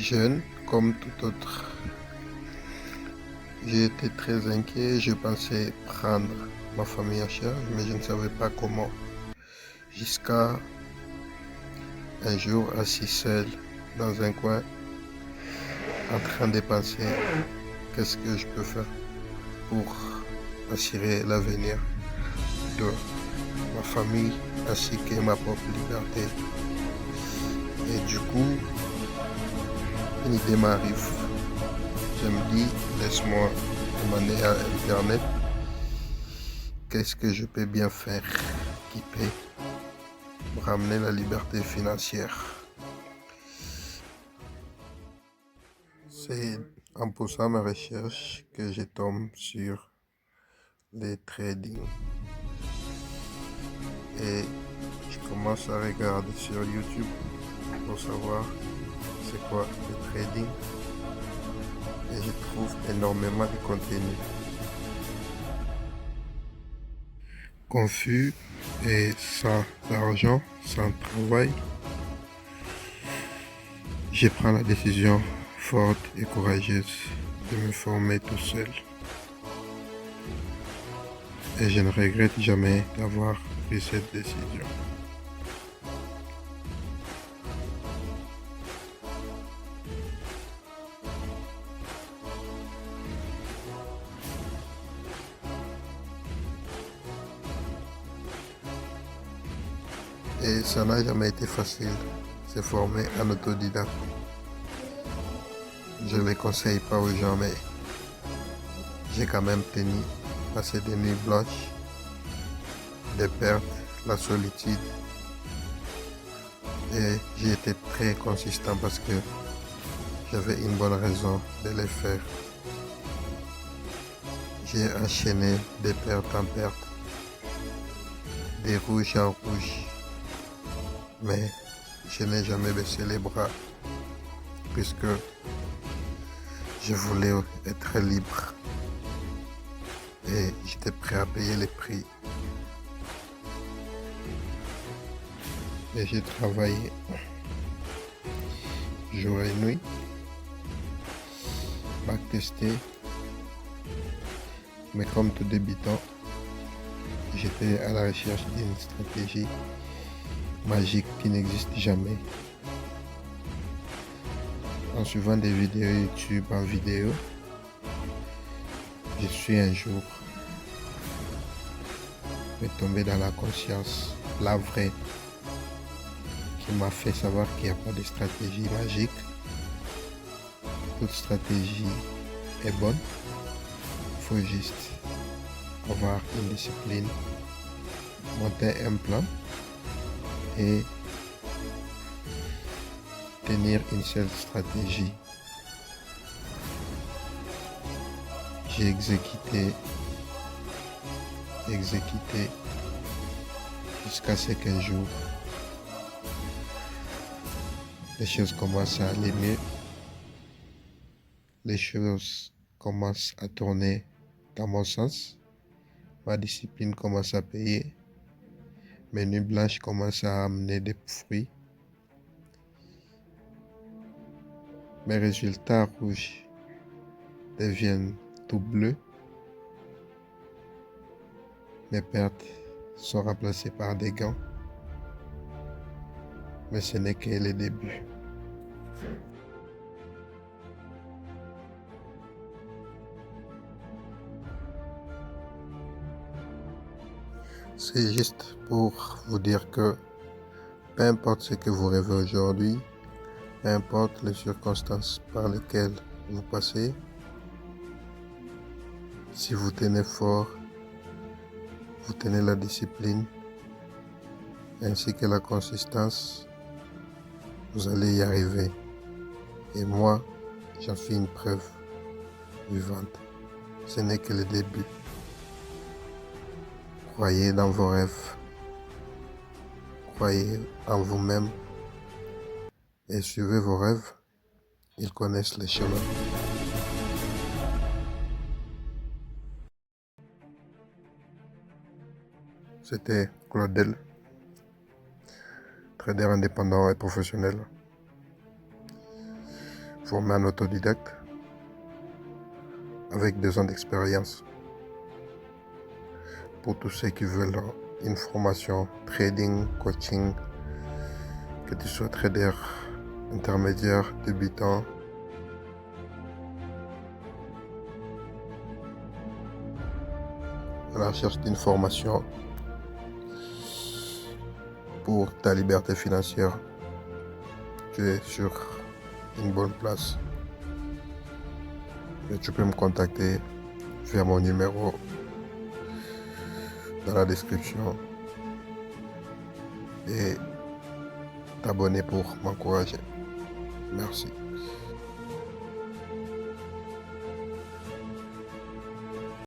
Jeune comme tout autre, j'ai été très inquiet. Je pensais prendre ma famille en charge, mais je ne savais pas comment. Jusqu'à un jour, assis seul dans un coin, en train de penser qu'est-ce que je peux faire pour assurer l'avenir de ma famille ainsi que ma propre liberté. Et du coup, une idée m'arrive. Je me dis, laisse-moi demander à Internet qu'est-ce que je peux bien faire qui peut me ramener la liberté financière. C'est en poussant ma recherche que je tombe sur les trading. Et je commence à regarder sur YouTube pour savoir c'est quoi le trading. Et je trouve énormément de contenu. Confus et sans argent, sans travail, je prends la décision forte et courageuse de me former tout seul. Et je ne regrette jamais d'avoir pris cette décision. Et ça n'a jamais été facile, se former en autodidacte. Je ne le conseille pas aux gens, mais j'ai quand même tenu passer des nuits blanches, des pertes, la solitude. Et j'ai été très consistant parce que j'avais une bonne raison de le faire. J'ai enchaîné des pertes en pertes, des rouges en rouge. Mais je n'ai jamais baissé les bras puisque je voulais être libre et j'étais prêt à payer les prix. Et j'ai travaillé jour et nuit, backtesté, mais comme tout débutant, j'étais à la recherche d'une stratégie magique qui n'existe jamais. En suivant des vidéos YouTube en vidéo, je suis un jour tombé dans la conscience, la vraie, qui m'a fait savoir qu'il n'y a pas de stratégie magique. Toute stratégie est bonne. Il faut juste avoir une discipline, monter un plan et tenir une seule stratégie. J'ai exécuté jusqu'à ce qu'un jour les choses commencent à aller mieux, les choses commencent à tourner dans mon sens, ma discipline commence à payer, mes nuits blanches commencent à amener des fruits, mes résultats rouges deviennent tout bleus, mes pertes sont remplacées par des gains, mais ce n'est que le début. C'est juste pour vous dire que peu importe ce que vous rêvez aujourd'hui, peu importe les circonstances par lesquelles vous passez, si vous tenez fort, vous tenez la discipline ainsi que la consistance, vous allez y arriver. Et moi, j'en fais une preuve vivante. Ce n'est que le début. Croyez dans vos rêves. Croyez en vous-même. Et suivez vos rêves. Ils connaissent les chemins. C'était Claudel, trader indépendant et professionnel. formé en autodidacte avec 2 ans d'expérience. Pour tous ceux qui veulent une formation trading, coaching, que tu sois trader intermédiaire, débutant, à la recherche d'une formation pour ta liberté financière, tu es sur une bonne place. Et tu peux me contacter via mon numéro dans la description et t'abonner pour m'encourager. Merci.